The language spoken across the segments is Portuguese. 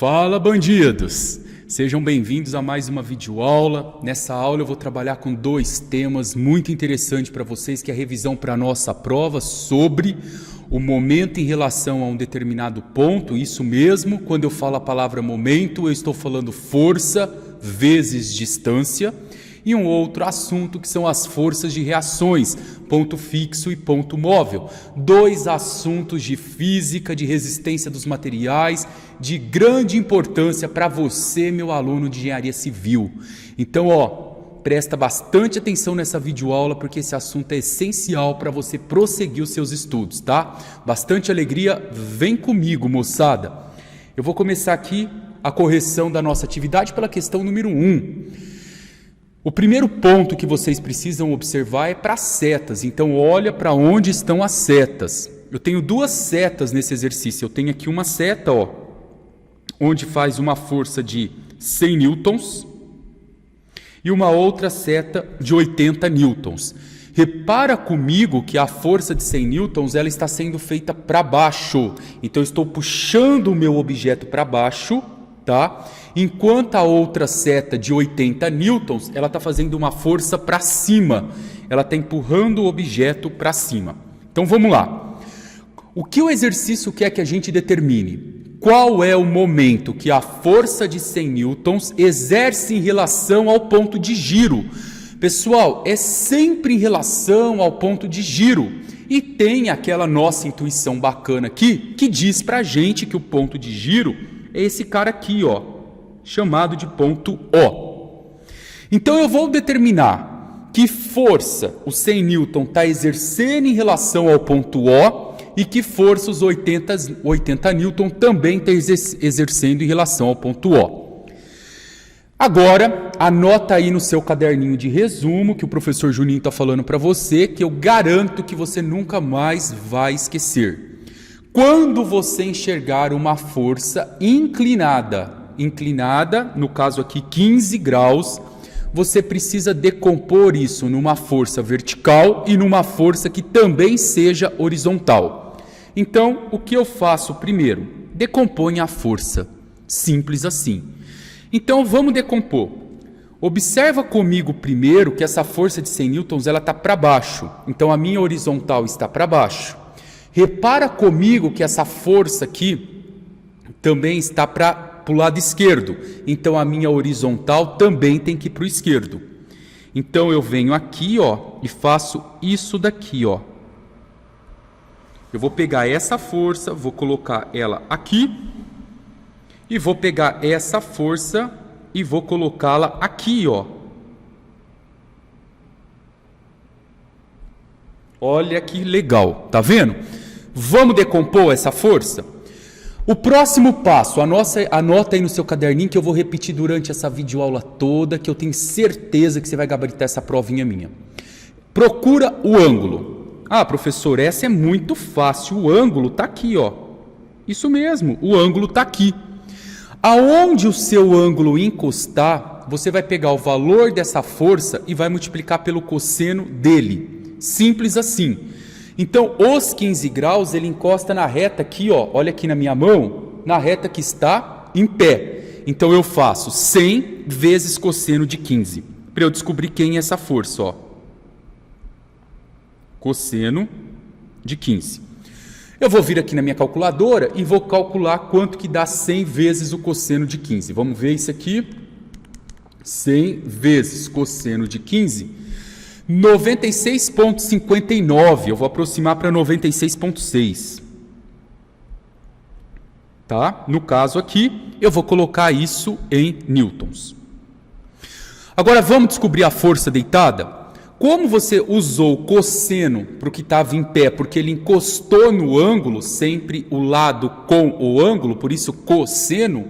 Fala, bandidos! Sejam bem-vindos a mais uma videoaula. Nessa aula eu vou trabalhar com dois temas muito interessantes para vocês, que é a revisão para a nossa prova sobre o momento em relação a um determinado ponto. Isso mesmo, quando eu falo a palavra momento, eu estou falando força vezes distância. E um outro assunto que são as forças de reações, ponto fixo e ponto móvel. Dois assuntos de física, de resistência dos materiais, de grande importância para você, meu aluno de engenharia civil. Então, presta bastante atenção nessa videoaula, porque esse assunto é essencial para você prosseguir os seus estudos, tá? Bastante alegria, vem comigo, moçada. Eu vou começar aqui a correção da nossa atividade pela questão número 1. O primeiro ponto que vocês precisam observar é para setas. Então, olha para onde estão as setas. Eu tenho duas setas nesse exercício. Eu tenho aqui uma seta, onde faz uma força de 100 newtons e uma outra seta de 80 newtons. Repara comigo que a força de 100 newtons ela está sendo feita para baixo. Então, eu estou puxando o meu objeto para baixo, tá? Enquanto a outra seta de 80 newtons, ela está fazendo uma força para cima. Ela está empurrando o objeto para cima. Então vamos lá. O que o exercício quer que a gente determine? Qual é o momento que a força de 100 newtons exerce em relação ao ponto de giro? Pessoal, é sempre em relação ao ponto de giro. E tem aquela nossa intuição bacana aqui, que diz para a gente que o ponto de giro é esse cara aqui, chamado de ponto O. Então eu vou determinar que força o 100 newton está exercendo em relação ao ponto O e que força os 80 newton também está exercendo em relação ao ponto O. Agora, anota aí no seu caderninho de resumo que o professor Juninho está falando para você, que eu garanto que você nunca mais vai esquecer. Quando você enxergar uma força inclinada, no caso aqui 15 graus, você precisa decompor isso numa força vertical e numa força que também seja horizontal. Então, o que eu faço primeiro? Decompõe a força, simples assim. Então, vamos decompor. Observa comigo primeiro que essa força de 100 newtons ela está para baixo, então a minha horizontal está para baixo. Repara comigo que essa força aqui também está para o lado esquerdo. Então, a minha horizontal também tem que ir para o esquerdo. Então, eu venho aqui, e faço isso daqui, Eu vou pegar essa força, vou colocar ela aqui. E vou pegar essa força e vou colocá-la aqui, Olha que legal, tá vendo? Vamos decompor essa força? O próximo passo, anota aí no seu caderninho que eu vou repetir durante essa videoaula toda, que eu tenho certeza que você vai gabaritar essa provinha minha. Procura o ângulo. Ah, professor, essa é muito fácil. O ângulo está aqui, Isso mesmo, o ângulo está aqui. Aonde o seu ângulo encostar, você vai pegar o valor dessa força e vai multiplicar pelo cosseno dele. Simples assim. Então, os 15 graus, ele encosta na reta aqui, olha aqui na minha mão, na reta que está em pé. Então, eu faço 100 vezes cosseno de 15, para eu descobrir quem é essa força, Cosseno de 15. Eu vou vir aqui na minha calculadora e vou calcular quanto que dá 100 vezes o cosseno de 15. Vamos ver isso aqui. 100 vezes cosseno de 15... 96,59, eu vou aproximar para 96,6, tá? No caso aqui, eu vou colocar isso em newtons. Agora, vamos descobrir a força deitada? Como você usou o cosseno para o que estava em pé, porque ele encostou no ângulo, sempre o lado com o ângulo, por isso cosseno,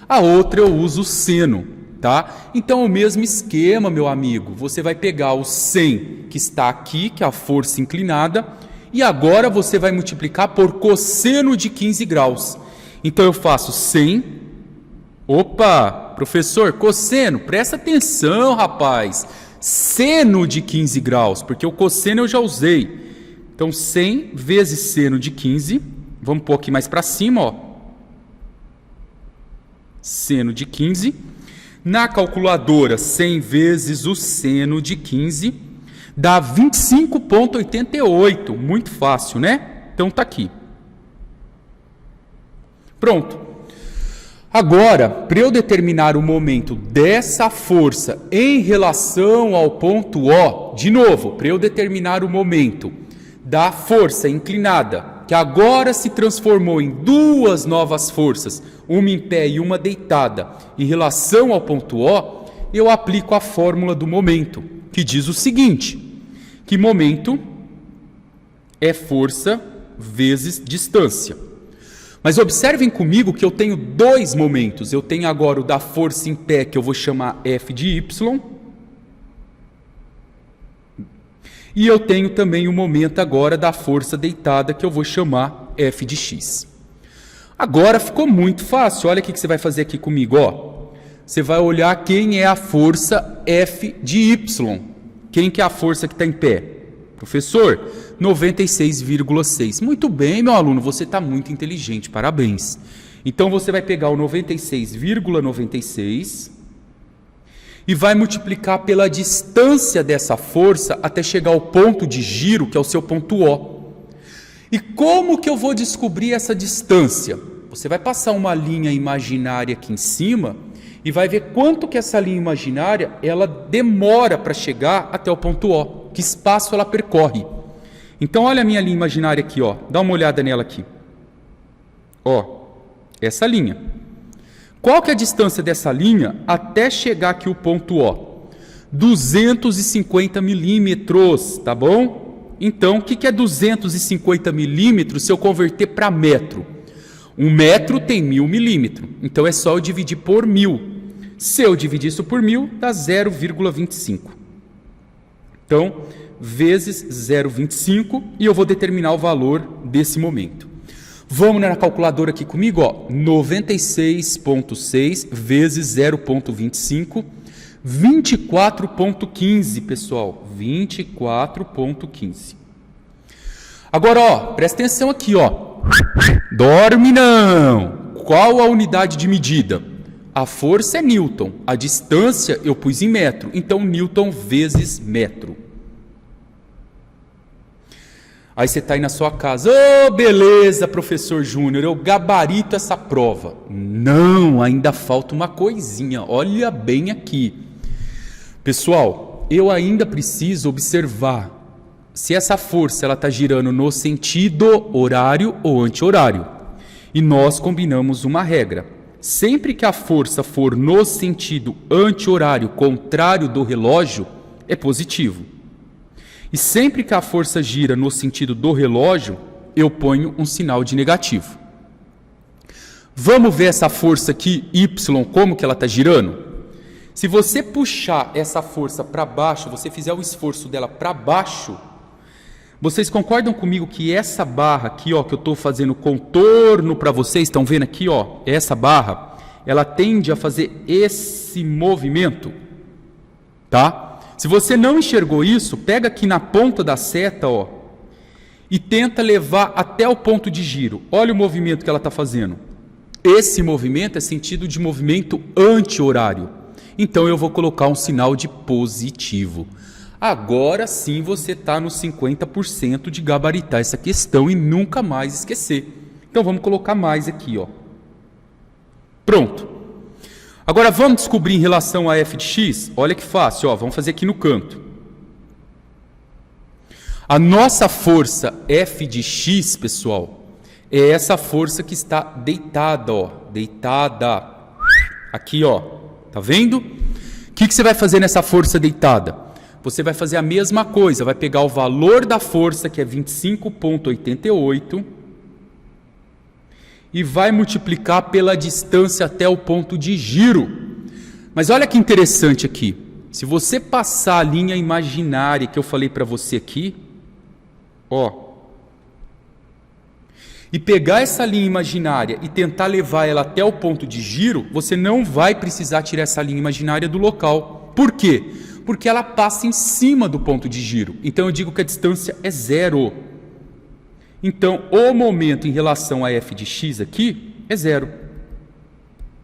a outra eu uso seno. Tá? Então, o mesmo esquema, meu amigo, você vai pegar o 100 que está aqui, que é a força inclinada, e agora você vai multiplicar por cosseno de 15 graus. Então, eu faço 100, professor, cosseno, presta atenção, rapaz, seno de 15 graus, porque o cosseno eu já usei. Então, 100 vezes seno de 15, vamos pôr aqui mais para cima, seno de 15. Na calculadora, 100 vezes o seno de 15 dá 25,88. Muito fácil, né? Então tá aqui. Pronto. Agora, para eu determinar o momento dessa força em relação ao ponto O, de novo, para eu determinar o momento da força inclinada, que agora se transformou em duas novas forças, uma em pé e uma deitada, em relação ao ponto O, eu aplico a fórmula do momento, que diz o seguinte, que momento é força vezes distância. Mas observem comigo que eu tenho dois momentos. Eu tenho agora o da força em pé, que eu vou chamar F de Y. E eu tenho também o momento agora da força deitada, que eu vou chamar F de X. Agora ficou muito fácil. Olha o que você vai fazer aqui comigo. Ó. Você vai olhar quem é a força F de Y. Quem que é a força que está em pé? Professor, 96,6. Muito bem, meu aluno, você está muito inteligente, parabéns. Então, você vai pegar o 96,96 e vai multiplicar pela distância dessa força até chegar ao ponto de giro, que é o seu ponto O. E como que eu vou descobrir essa distância? Você vai passar uma linha imaginária aqui em cima e vai ver quanto que essa linha imaginária ela demora para chegar até o ponto O. Que espaço ela percorre. Então, olha a minha linha imaginária aqui, ó. Dá uma olhada nela aqui. Ó, essa linha. Qual que é a distância dessa linha até chegar aqui o ponto O? 250 milímetros, tá bom? Então, o que é 250 milímetros se eu converter para metro? 1 metro tem 1000 milímetros. Então, é só eu dividir por 1000. Se eu dividir isso por 1000, dá 0,25. Então, vezes 0,25 e eu vou determinar o valor desse momento. Vamos na calculadora aqui comigo, ó, 96,6 vezes 0,25, 24,15, pessoal, 24,15. Agora, ó, presta atenção aqui, ó, dorme não! Qual a unidade de medida? A força é Newton, a distância eu pus em metro, então Newton vezes metro. Aí você está aí na sua casa, ô beleza, professor Júnior, eu gabarito essa prova. Não, ainda falta uma coisinha, olha bem aqui. Pessoal, eu ainda preciso observar se essa força ela está girando no sentido horário ou anti-horário. E nós combinamos uma regra. Sempre que a força for no sentido anti-horário, contrário do relógio, é positivo. E sempre que a força gira no sentido do relógio, eu ponho um sinal de negativo. Vamos ver essa força aqui, Y, como que ela está girando? Se você puxar essa força para baixo, você fizer o esforço dela para baixo, vocês concordam comigo que essa barra aqui, ó, que eu estou fazendo contorno para vocês, estão vendo aqui, ó, essa barra, ela tende a fazer esse movimento, tá? Se você não enxergou isso, pega aqui na ponta da seta, ó, e tenta levar até o ponto de giro. Olha o movimento que ela está fazendo. Esse movimento é sentido de movimento anti-horário. Então eu vou colocar um sinal de positivo. Agora sim você está nos 50% de gabaritar essa questão e nunca mais esquecer. Então vamos colocar mais aqui, ó. Pronto. Agora vamos descobrir em relação a f de x. Olha que fácil, ó. Vamos fazer aqui no canto. A nossa força f de x, pessoal, é essa força que está deitada, ó. Deitada. Aqui, ó. Tá vendo? O que você vai fazer nessa força deitada? Você vai fazer a mesma coisa, vai pegar o valor da força, que é 25,88, e vai multiplicar pela distância até o ponto de giro. Mas olha que interessante aqui. Se você passar a linha imaginária que eu falei para você aqui, ó, e pegar essa linha imaginária e tentar levar ela até o ponto de giro, você não vai precisar tirar essa linha imaginária do local. Por quê? Porque ela passa em cima do ponto de giro. Então eu digo que a distância é zero. Então o momento em relação a f de x aqui é zero.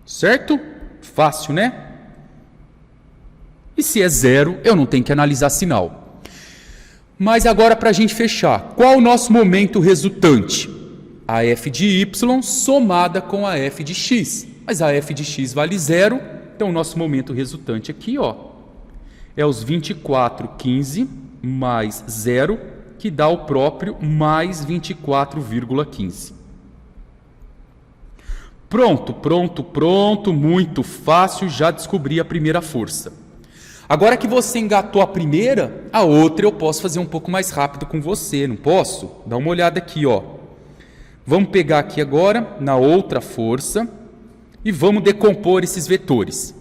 Certo? Fácil, né? E se é zero, eu não tenho que analisar sinal. Mas agora, para a gente fechar, qual o nosso momento resultante? A f de y somada com a f de x. Mas a f de x vale zero, então o nosso momento resultante aqui, ó, é os 24,15 mais zero, que dá o próprio mais 24,15. Pronto, muito fácil, já descobri a primeira força. Agora que você engatou a primeira, a outra eu posso fazer um pouco mais rápido com você, não posso? Dá uma olhada aqui, ó. Vamos pegar aqui agora, na outra força, e vamos decompor esses vetores.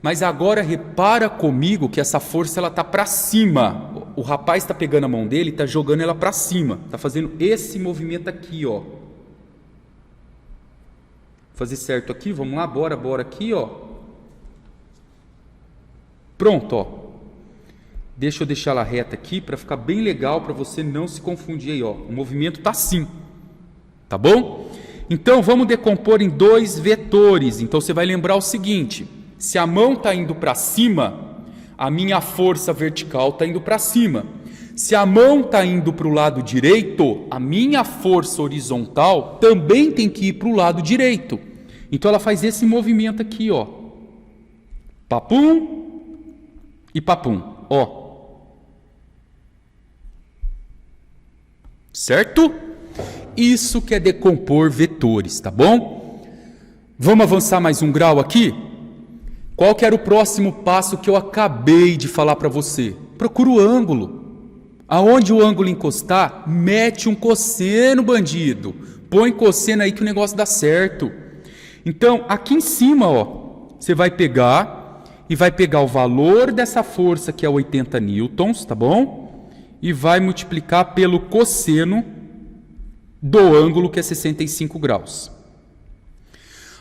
Mas agora repara comigo que essa força ela está para cima. O rapaz está pegando a mão dele e está jogando ela para cima. Está fazendo esse movimento aqui, ó. Vou fazer certo aqui, vamos lá, bora aqui, ó. Pronto, ó. Deixa eu deixar ela reta aqui para ficar bem legal, para você não se confundir aí, ó. O movimento está assim, tá bom? Então, vamos decompor em dois vetores. Então, você vai lembrar o seguinte, se a mão está indo para cima, a minha força vertical está indo para cima. Se a mão está indo para o lado direito, a minha força horizontal também tem que ir para o lado direito. Então, ela faz esse movimento aqui, ó. Papum e papum, ó. Certo? Isso que é decompor vetores, tá bom? Vamos avançar mais um grau aqui? Qual que era o próximo passo que eu acabei de falar para você? Procura o ângulo. Aonde o ângulo encostar, mete um cosseno, bandido. Põe cosseno aí que o negócio dá certo. Então, aqui em cima, ó, você vai pegar e vai pegar o valor dessa força, que é 80 newtons, tá bom? E vai multiplicar pelo cosseno do ângulo, que é 65 graus.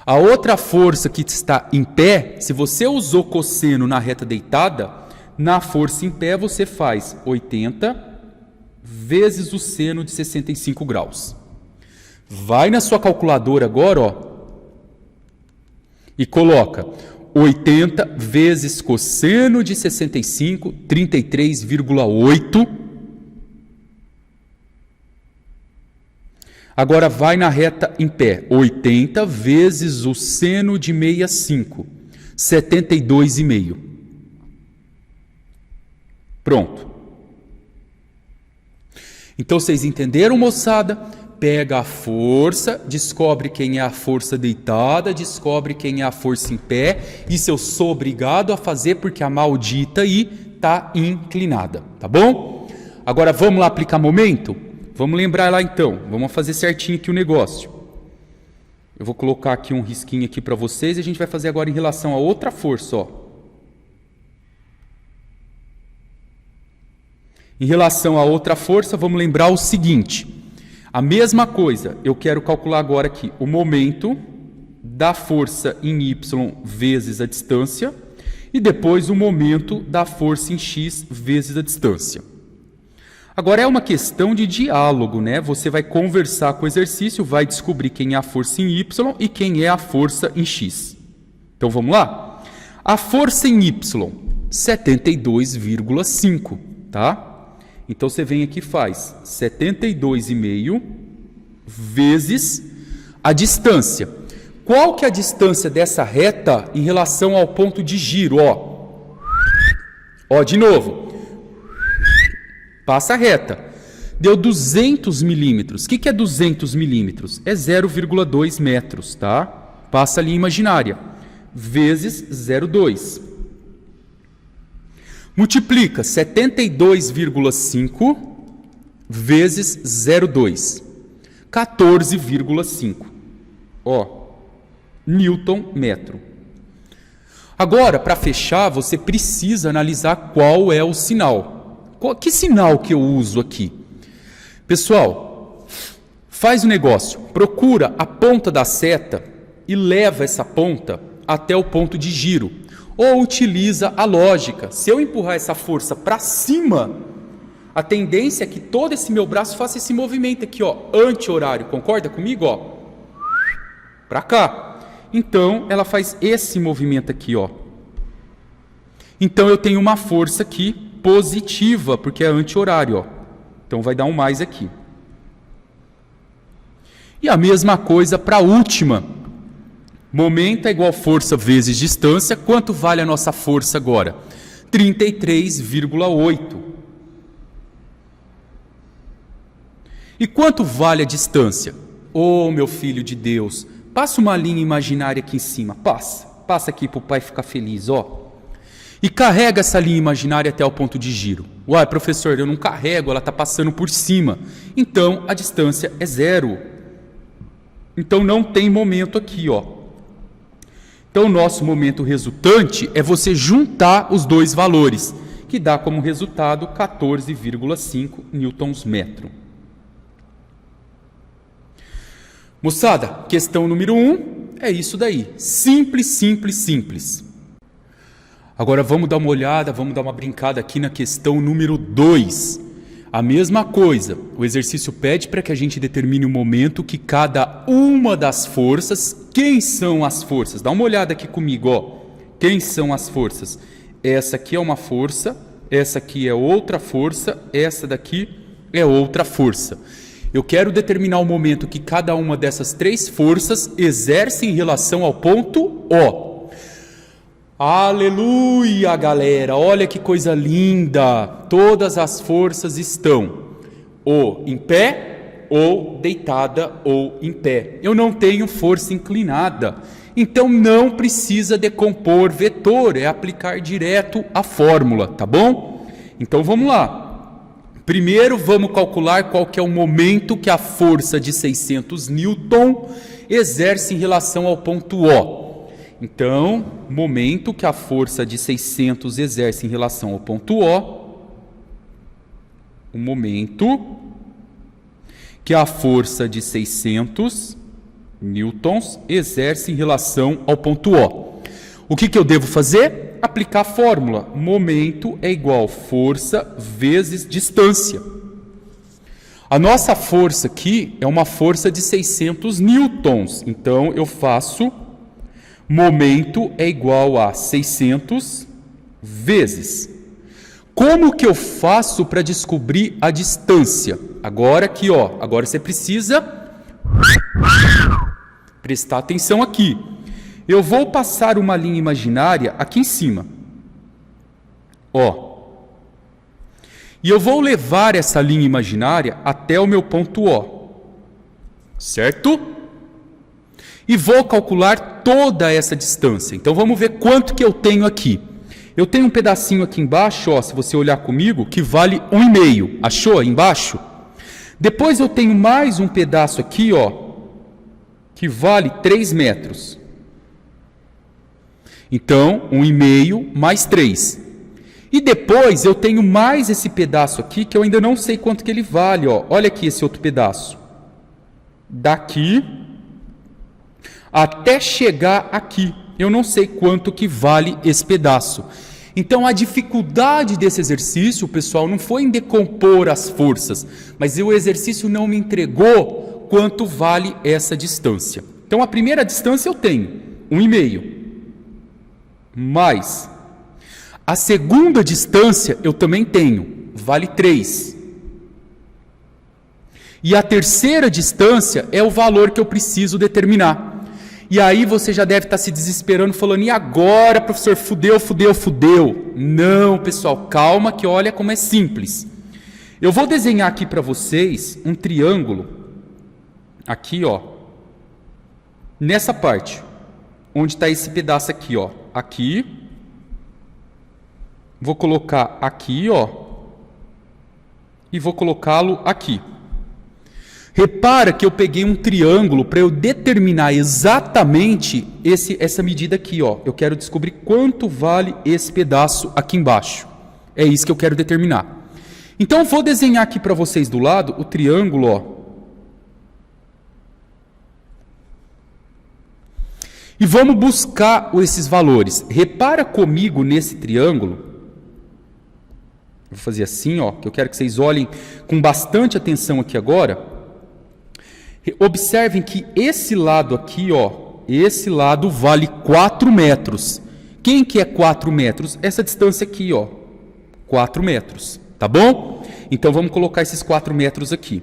A outra força que está em pé, se você usou cosseno na reta deitada, na força em pé você faz 80 vezes o seno de 65 graus. Vai na sua calculadora agora, ó, e coloca 80 vezes cosseno de 65, 33,8. Agora vai na reta em pé, 80 vezes o seno de 65, 72,5. Pronto. Então vocês entenderam, moçada? Pega a força, descobre quem é a força deitada, descobre quem é a força em pé. Isso eu sou obrigado a fazer porque a maldita aí está inclinada, tá bom? Agora vamos lá aplicar momento? Vamos lembrar lá então, vamos fazer certinho aqui o negócio. Eu vou colocar aqui um risquinho aqui para vocês e a gente vai fazer agora em relação a outra força, ó. Em relação a outra força, vamos lembrar o seguinte. A mesma coisa, eu quero calcular agora aqui o momento da força em y vezes a distância e depois o momento da força em x vezes a distância. Agora é uma questão de diálogo, né? Você vai conversar com o exercício, vai descobrir quem é a força em y e quem é a força em x. Então vamos lá? A força em y, 72,5, tá? Então você vem aqui e faz 72,5 vezes a distância. Qual que é a distância dessa reta em relação ao ponto de giro? Ó, de novo. Passa a reta. Deu 200 milímetros. O que é 200 milímetros? É 0,2 metros, tá? Passa a linha imaginária. Vezes 0,2. Multiplica 72,5 vezes 0,2. 14,5. Ó, Newton metro. Agora, para fechar, você precisa analisar qual é o sinal. Que sinal que eu uso aqui? Pessoal, faz o negócio. Procura a ponta da seta e leva essa ponta até o ponto de giro. Ou utiliza a lógica. Se eu empurrar essa força para cima, a tendência é que todo esse meu braço faça esse movimento aqui, ó, anti-horário. Concorda comigo? Ó? Para cá. Então, ela faz esse movimento aqui, ó. Então, eu tenho uma força aqui positiva, porque é anti-horário, ó. Então, vai dar um mais aqui. E a mesma coisa para a última. Momento é igual força vezes distância. Quanto vale a nossa força agora? 33,8. E quanto vale a distância? Oh, meu filho de Deus, passa uma linha imaginária aqui em cima. Passa aqui para o pai ficar feliz, ó. E carrega essa linha imaginária até o ponto de giro. Uai, professor, eu não carrego, ela está passando por cima. Então, a distância é 0. Então, não tem momento aqui, ó. Então, o nosso momento resultante é você juntar os dois valores, que dá como resultado 14,5 newtons-metro. Moçada, questão número 1 é isso daí. Simples, simples, simples. Agora vamos dar uma olhada, vamos dar uma brincada aqui na questão número 2. A mesma coisa, o exercício pede para que a gente determine o momento que cada uma das forças... Quem são as forças? Dá uma olhada aqui comigo, ó. Quem são as forças? Essa aqui é uma força, essa aqui é outra força, essa daqui é outra força. Eu quero determinar o momento que cada uma dessas 3 forças exerce em relação ao ponto O. Aleluia, galera! Olha que coisa linda! Todas as forças estão ou em pé, ou deitada, ou em pé. Eu não tenho força inclinada. Então não precisa decompor vetor, é aplicar direto a fórmula, tá bom? Então vamos lá. Primeiro vamos calcular qual que é o momento que a força de 600 newton exerce em relação ao ponto O. Então, momento que a força de 600 exerce em relação ao ponto O, o momento que a força de 600 newtons exerce em relação ao ponto O. O que eu devo fazer? Aplicar a fórmula. Momento é igual força vezes distância. A nossa força aqui é uma força de 600 newtons. Então, eu faço... Momento é igual a 600 vezes. Como que eu faço para descobrir a distância? Agora aqui, ó. Agora você precisa prestar atenção aqui. Eu vou passar uma linha imaginária aqui em cima. Ó. E eu vou levar essa linha imaginária até o meu ponto O. Certo? E vou calcular toda essa distância. Então, vamos ver quanto que eu tenho aqui. Eu tenho um pedacinho aqui embaixo, ó, se você olhar comigo, que vale 1,5. Achou aí embaixo? Depois eu tenho mais um pedaço aqui, ó, que vale 3 metros. Então, 1,5 mais 3. E depois eu tenho mais esse pedaço aqui, que eu ainda não sei quanto que ele vale, ó. Olha aqui esse outro pedaço. Daqui... até chegar aqui. Eu não sei quanto que vale esse pedaço. Então, a dificuldade desse exercício, pessoal, não foi em decompor as forças, mas o exercício não me entregou quanto vale essa distância. Então, a primeira distância eu tenho, 1,5. Mais. A segunda distância eu também tenho, vale 3. E a terceira distância é o valor que eu preciso determinar. E aí você já deve estar se desesperando, falando, e agora, professor, fudeu, fudeu, fudeu. Não, pessoal, calma que olha como é simples. Eu vou desenhar aqui para vocês um triângulo, aqui, ó, nessa parte, onde está esse pedaço aqui, ó, aqui. Vou colocar aqui, ó, e vou colocá-lo aqui. Repara que eu peguei um triângulo para eu determinar exatamente essa medida aqui, ó. Eu quero descobrir quanto vale esse pedaço aqui embaixo. É isso que eu quero determinar. Então, eu vou desenhar aqui para vocês do lado o triângulo, ó. E vamos buscar esses valores. Repara comigo nesse triângulo. Vou fazer assim, ó, que eu quero que vocês olhem com bastante atenção aqui agora. Observem que esse lado aqui, ó, esse lado vale 4 metros. Quem que é 4 metros? Essa distância aqui, ó, 4 metros, tá bom? Então, vamos colocar esses 4 metros aqui.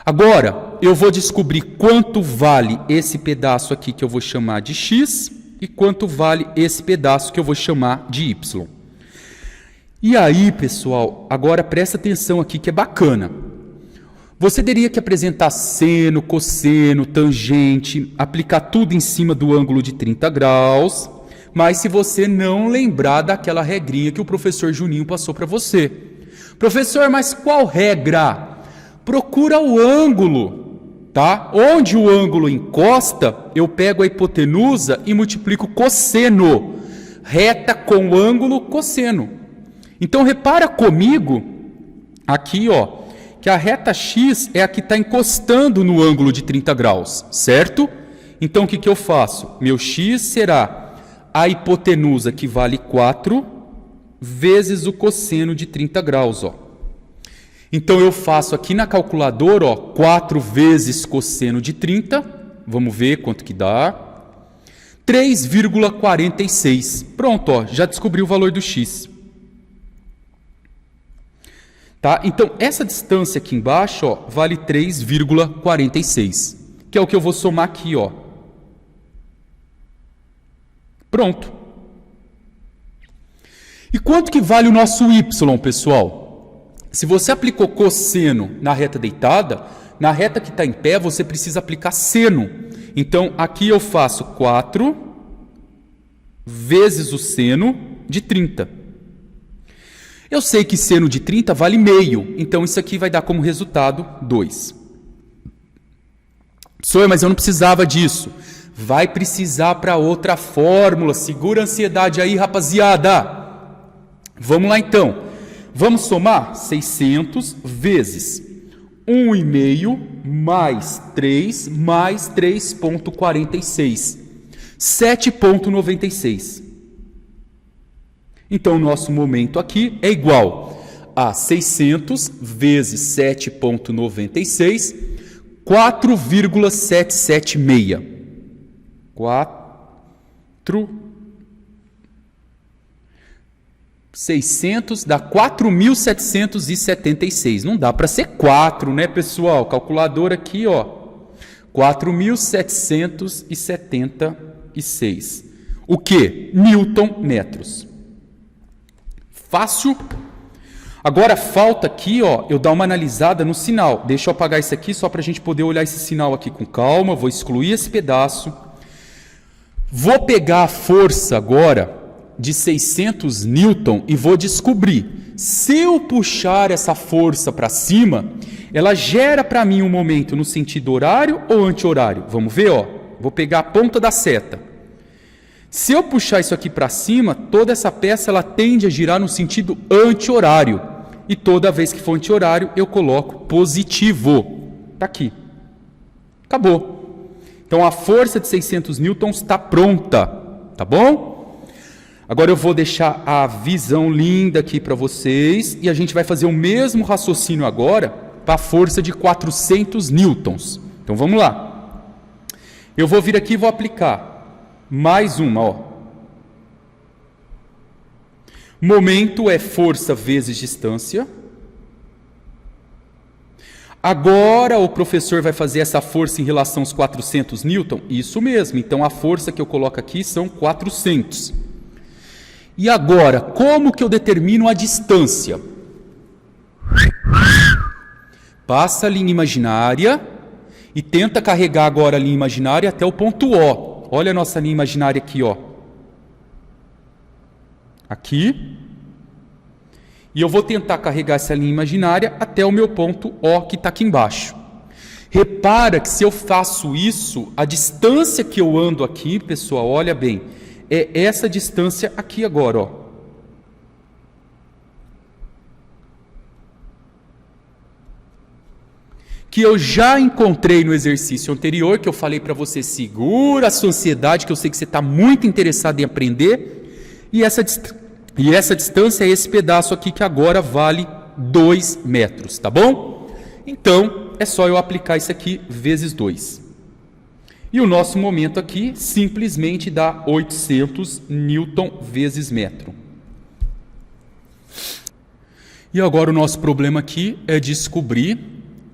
Agora, eu vou descobrir quanto vale esse pedaço aqui que eu vou chamar de x e quanto vale esse pedaço que eu vou chamar de y. E aí, pessoal, agora presta atenção aqui que é bacana. Você teria que apresentar seno, cosseno, tangente, aplicar tudo em cima do ângulo de 30 graus, mas se você não lembrar daquela regrinha que o professor Juninho passou para você. Professor, mas qual regra? Procura o ângulo, tá? Onde o ângulo encosta, eu pego a hipotenusa e multiplico cosseno. Reta com ângulo cosseno. Então, repara comigo, aqui, ó, que a reta x é a que está encostando no ângulo de 30 graus, certo? Então, o que, que eu faço? Meu x será a hipotenusa, que vale 4, vezes o cosseno de 30 graus, ó. Então, eu faço aqui na calculadora, ó, 4 vezes cosseno de 30, vamos ver quanto que dá, 3,46. Pronto, ó, já descobri o valor do x. Tá? Então, essa distância aqui embaixo, ó, vale 3,46, que é o que eu vou somar aqui, ó. Pronto. E quanto que vale o nosso y, pessoal? Se você aplicou cosseno na reta deitada, na reta que está em pé, você precisa aplicar seno. Então, aqui eu faço 4 vezes o seno de 30. Eu sei que seno de 30 vale meio, então isso aqui vai dar como resultado 2. Professor, mas eu não precisava disso. Vai precisar para outra fórmula. Segura a ansiedade aí, rapaziada. Vamos lá então. Vamos somar 600 vezes 1,5 mais 3 mais 3,46. 7,96. Então, o nosso momento aqui é igual a 600 vezes 7,96, 4,776. 600 dá 4.776. Não dá para ser 4, né, pessoal? Calculadora aqui, ó. 4.776. O quê? Newton metros. Fácil. Agora falta aqui, ó, eu dar uma analisada no sinal. Deixa eu apagar isso aqui só para a gente poder olhar esse sinal aqui com calma. Vou excluir esse pedaço. Vou pegar a força agora de 600 newton e vou descobrir. Se eu puxar essa força para cima, ela gera para mim um momento no sentido horário ou anti-horário? Vamos ver, ó. Vou pegar a ponta da seta. Se eu puxar isso aqui para cima, toda essa peça ela tende a girar no sentido anti-horário. E toda vez que for anti-horário, eu coloco positivo. Está aqui. Acabou. Então, a força de 600 newtons está pronta. Tá bom? Agora eu vou deixar a visão linda aqui para vocês. E a gente vai fazer o mesmo raciocínio agora para a força de 400 newtons. Então, vamos lá. Eu vou vir aqui e vou aplicar. Mais uma, ó. Momento é força vezes distância. Agora o professor vai fazer essa força em relação aos 400 newton? Isso mesmo. Então a força que eu coloco aqui são 400. E agora, como que eu determino a distância? Passa a linha imaginária e tenta carregar agora a linha imaginária até o ponto O. Olha a nossa linha imaginária aqui, ó. Aqui. E eu vou tentar carregar essa linha imaginária até o meu ponto O, que está aqui embaixo. Repara que se eu faço isso, a distância que eu ando aqui, pessoal, olha bem, é essa distância aqui agora, ó. Que eu já encontrei no exercício anterior, que eu falei para você, segura a sua ansiedade, que eu sei que você está muito interessado em aprender, e essa distância é esse pedaço aqui, que agora vale 2 metros, tá bom? Então, é só eu aplicar isso aqui vezes 2. E o nosso momento aqui simplesmente dá 800 newton vezes metro. E agora o nosso problema aqui é descobrir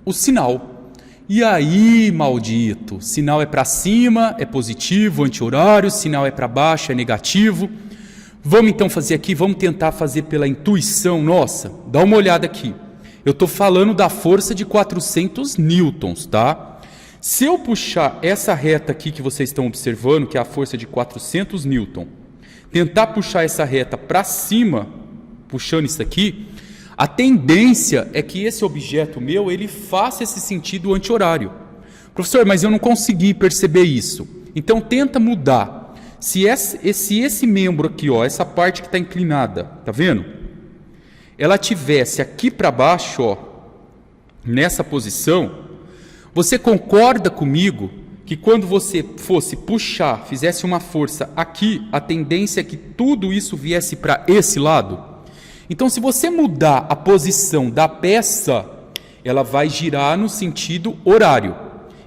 o sinal. E aí, maldito, sinal é para cima, é positivo, anti-horário, sinal é para baixo, é negativo. Vamos então fazer aqui, vamos tentar fazer pela intuição nossa. Dá uma olhada aqui. Eu estou falando da força de 400 newtons, tá? Se eu puxar essa reta aqui que vocês estão observando, que é a força de 400 newton, tentar puxar essa reta para cima, puxando isso aqui, a tendência é que esse objeto meu, ele faça esse sentido anti-horário. Professor, mas eu não consegui perceber isso. Então tenta mudar. Se esse membro aqui, ó, essa parte que está inclinada, tá vendo? Ela tivesse aqui para baixo, ó, nessa posição, você concorda comigo que quando você fosse puxar, fizesse uma força aqui, a tendência é que tudo isso viesse para esse lado? Então, se você mudar a posição da peça, ela vai girar no sentido horário.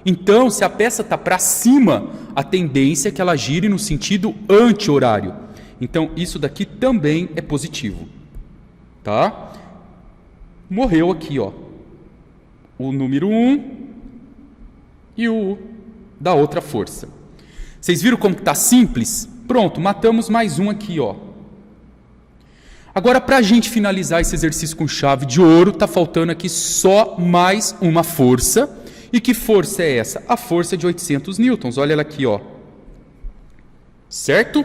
Então, se a peça está para cima, a tendência é que ela gire no sentido anti-horário. Então, isso daqui também é positivo. Tá? Morreu aqui, ó, o número 1 e o da outra força. Vocês viram como está simples? Pronto, matamos mais um aqui, ó. Agora, para a gente finalizar esse exercício com chave de ouro, está faltando aqui só mais uma força. E que força é essa? A força de 800 newtons. Olha ela aqui, ó. Certo?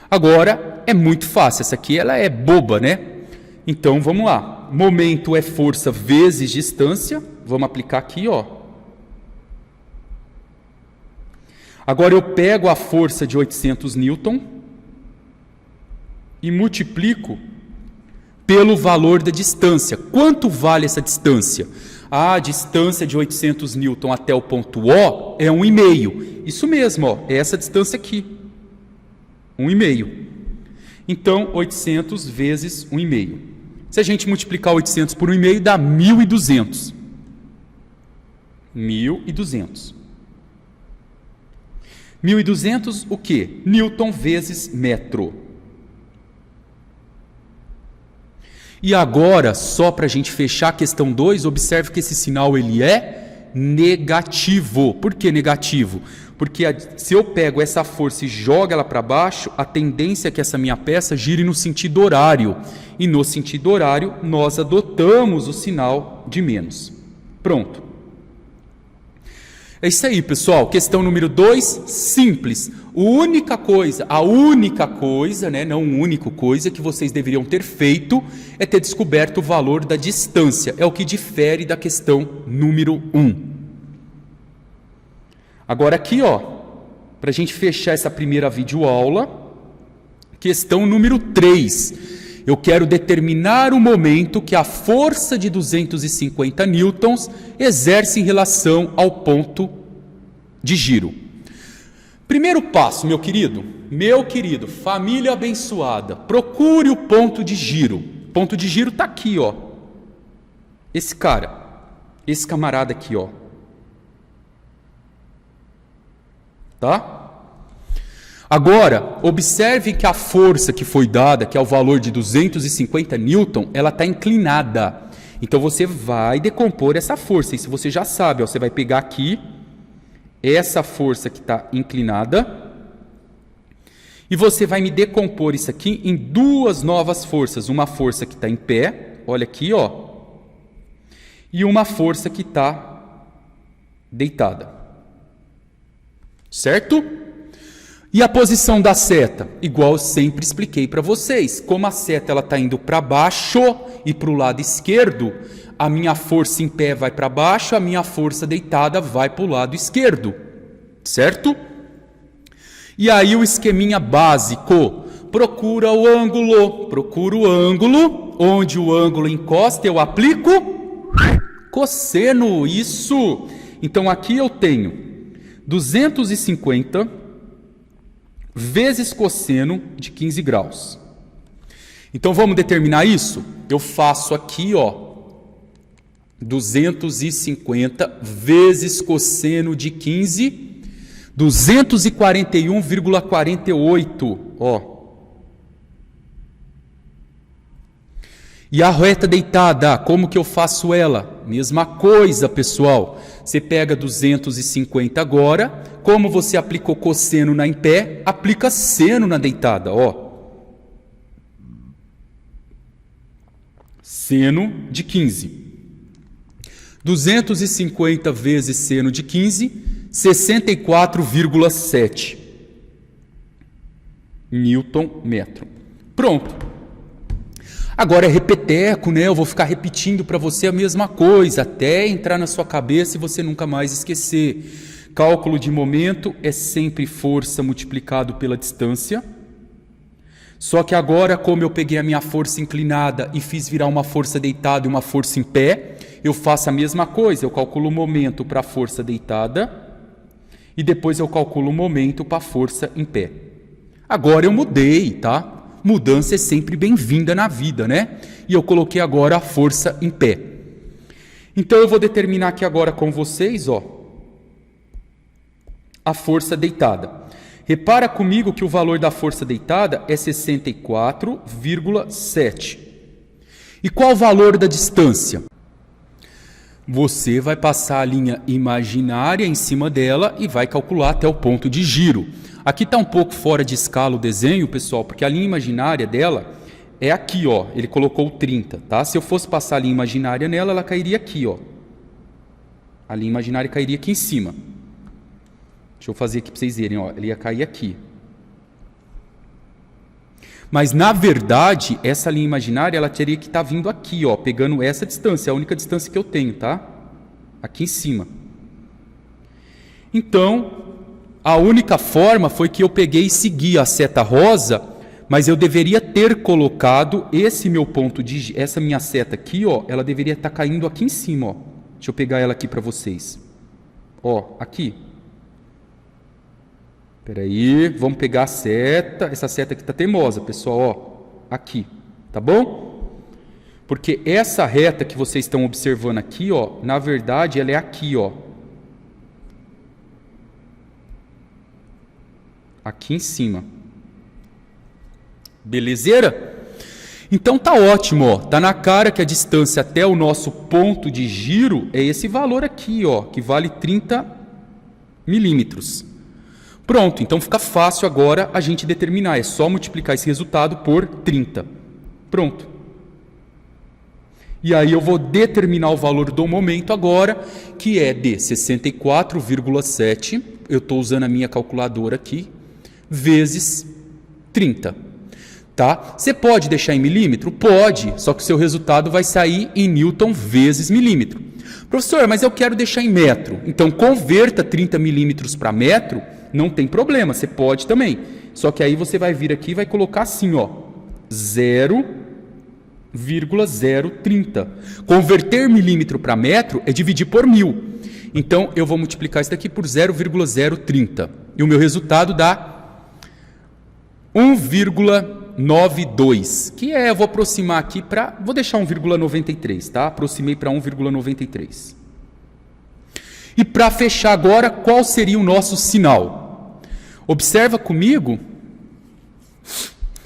Agora, é muito fácil. Essa aqui ela é boba, né? Então, vamos lá. Momento é força vezes distância. Vamos aplicar aqui, ó. Agora eu pego a força de 800 newton e multiplico pelo valor da distância. Quanto vale essa distância? A distância de 800 newton até o ponto O é 1,5. Isso mesmo, ó, é essa distância aqui. 1,5. Então, 800 vezes 1,5. Se a gente multiplicar 800 por 1,5, dá 1.200. 1.200. 1.200 o quê? Newton vezes metro. E agora, só para a gente fechar a questão 2, observe que esse sinal ele é negativo. Por que negativo? Porque se eu pego essa força e jogo ela para baixo, a tendência é que essa minha peça gire no sentido horário. E no sentido horário, nós adotamos o sinal de menos. Pronto. É isso aí, pessoal. Questão número 2, simples. A única coisa, né, não a única coisa que vocês deveriam ter feito é ter descoberto o valor da distância. É o que difere da questão número 1. Agora aqui, ó, para a gente fechar essa primeira videoaula, questão número 3. Eu quero determinar o momento que a força de 250 newtons exerce em relação ao ponto de giro. Primeiro passo, meu querido, família abençoada, procure o ponto de giro. O ponto de giro está aqui, ó. Esse camarada aqui, ó. Tá? Agora, observe que a força que foi dada, que é o valor de 250 newton, ela está inclinada. Então, você vai decompor essa força. Isso você já sabe, ó, você vai pegar aqui essa força que está inclinada e você vai me decompor isso aqui em duas novas forças. Uma força que está em pé, olha aqui, ó, e uma força que está deitada. Certo? E a posição da seta? Igual eu sempre expliquei para vocês. Como a seta está indo para baixo e para o lado esquerdo, a minha força em pé vai para baixo, a minha força deitada vai para o lado esquerdo. Certo? E aí o esqueminha básico. Procura o ângulo. Onde o ângulo encosta, eu aplico cosseno. Isso. Então aqui eu tenho 250 vezes cosseno de 15 graus. Então vamos determinar isso? Eu faço aqui, ó, 250 vezes cosseno de 15, 241,48, ó. E a reta deitada, como que eu faço ela? Mesma coisa, pessoal. Você pega 250 agora, como você aplicou cosseno na em pé, aplica seno na deitada, ó. Seno de 15. 250 vezes seno de 15, 64,7 Newton metro. Pronto. Agora é repeteco, né? Eu vou ficar repetindo para você a mesma coisa, até entrar na sua cabeça e você nunca mais esquecer. Cálculo de momento é sempre força multiplicado pela distância. Só que agora, como eu peguei a minha força inclinada e fiz virar uma força deitada e uma força em pé, eu faço a mesma coisa. Eu calculo o momento para a força deitada e depois eu calculo o momento para a força em pé. Agora eu mudei, tá? Mudança é sempre bem-vinda na vida, né? E eu coloquei agora a força em pé. Então eu vou determinar aqui agora com vocês, ó, a força deitada. Repara comigo que o valor da força deitada é 64,7. E qual o valor da distância? Você vai passar a linha imaginária em cima dela e vai calcular até o ponto de giro. Aqui está um pouco fora de escala o desenho, pessoal, porque a linha imaginária dela é aqui, ó. Ele colocou 30, tá? Se eu fosse passar a linha imaginária nela, ela cairia aqui, ó. A linha imaginária cairia aqui em cima. Deixa eu fazer aqui para vocês verem, ó. Ele ia cair aqui. Mas, na verdade, essa linha imaginária, ela teria que estar vindo aqui, ó, pegando essa distância. É a única distância que eu tenho, tá? Aqui em cima. Então, a única forma foi que eu peguei e segui a seta rosa, mas eu deveria ter colocado esse meu ponto de... Essa minha seta aqui, ó, ela deveria estar caindo aqui em cima, ó. Deixa eu pegar ela aqui para vocês. Ó, aqui. Espera aí, vamos pegar a seta. Essa seta aqui está teimosa, pessoal, ó. Aqui, tá bom? Porque essa reta que vocês estão observando aqui, ó, na verdade, ela é aqui, ó. Aqui em cima. Belezeira? Então tá ótimo, ó. Tá na cara que a distância até o nosso ponto de giro é esse valor aqui, ó, que vale 30 milímetros. Pronto, então fica fácil agora a gente determinar. É só multiplicar esse resultado por 30. Pronto. E aí eu vou determinar o valor do momento agora, que é de 64,7. Eu estou usando a minha calculadora aqui. Vezes 30, tá? Você pode deixar em milímetro? Pode, só que o seu resultado vai sair em Newton vezes milímetro. Professor, mas eu quero deixar em metro. Então, converta 30 milímetros para metro, não tem problema, você pode também. Só que aí você vai vir aqui e vai colocar assim, ó, 0,030. Converter milímetro para metro é dividir por 1000. Então, eu vou multiplicar isso daqui por 0,030. E o meu resultado dá 1,92, que é, eu vou aproximar aqui para, vou deixar 1,93, tá? Aproximei para 1,93. E para fechar agora, qual seria o nosso sinal? Observa comigo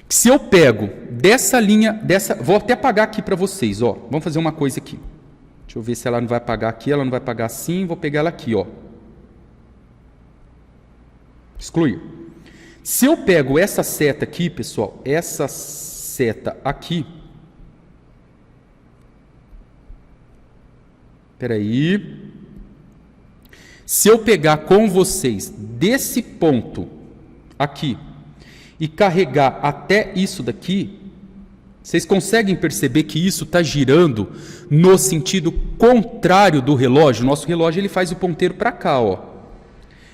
que se eu pego dessa linha, vou até apagar aqui para vocês, ó. Vamos fazer uma coisa aqui. Deixa eu ver se ela não vai apagar aqui, ela não vai apagar assim, vou pegar ela aqui, ó. Excluir. Se eu pego essa seta aqui, pessoal, essa seta aqui, espera aí, se eu pegar com vocês desse ponto aqui e carregar até isso daqui, vocês conseguem perceber que isso está girando no sentido contrário do relógio? Nosso relógio ele faz o ponteiro para cá, ó.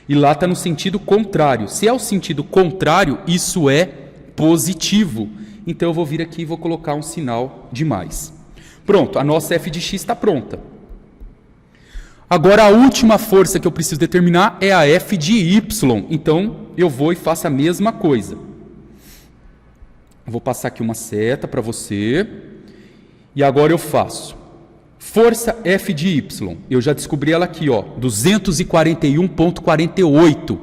E lá está no sentido contrário. Se é o sentido contrário, isso é positivo. Então eu vou vir aqui e vou colocar um sinal de mais. Pronto, a nossa f de x está pronta. Agora a última força que eu preciso determinar é a f de y. Então eu vou e faço a mesma coisa. Vou passar aqui uma seta para você. E agora eu faço Força F de Y, eu já descobri ela aqui, ó, 241,48.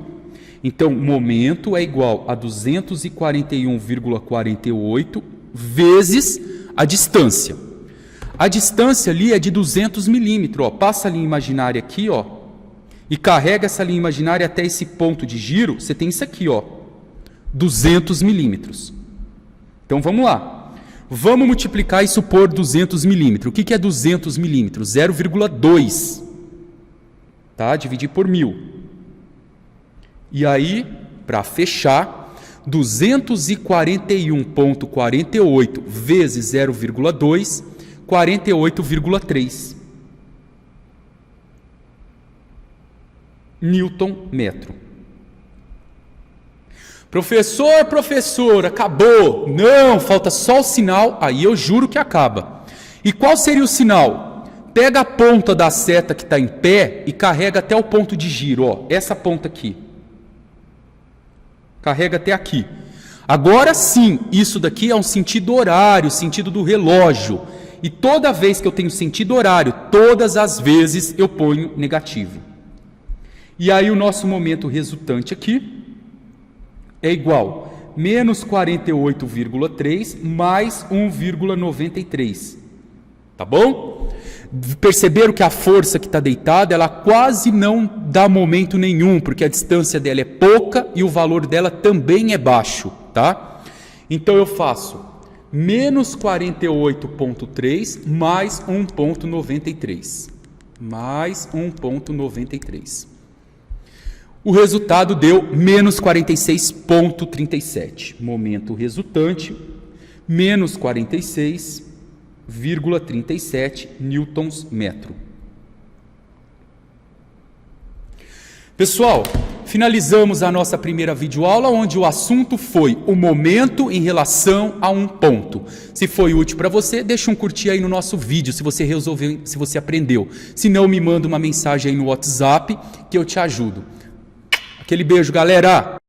Então, momento é igual a 241,48 vezes a distância. A distância ali é de 200 milímetros, ó. Passa a linha imaginária aqui, ó, e carrega essa linha imaginária até esse ponto de giro, você tem isso aqui, ó, 200 milímetros. Então, vamos lá. Vamos multiplicar isso por 200 milímetros. O que é 200 milímetros? 0,2. Tá? Dividir por 1000. E aí, para fechar, 241,48 vezes 0,2, 48,3 Newton metro. Professor, acabou. Não, falta só o sinal, aí eu juro que acaba. E qual seria o sinal? Pega a ponta da seta que está em pé e carrega até o ponto de giro, ó, essa ponta aqui. Carrega até aqui. Agora sim, isso daqui é um sentido horário, sentido do relógio. E toda vez que eu tenho sentido horário, todas as vezes eu ponho negativo. E aí o nosso momento resultante aqui é igual a menos 48,3 mais 1,93. Tá bom? Perceberam que a força que está deitada, ela quase não dá momento nenhum, porque a distância dela é pouca e o valor dela também é baixo, tá? Então eu faço menos 48,3 mais 1,93. Mais 1,93. O resultado deu menos 46,37. Momento resultante, menos 46,37 newtons metro. Pessoal, finalizamos a nossa primeira videoaula, onde o assunto foi o momento em relação a um ponto. Se foi útil para você, deixa um curtir aí no nosso vídeo, se você resolveu, se você aprendeu. Se não, me manda uma mensagem aí no WhatsApp que eu te ajudo. Aquele beijo, galera!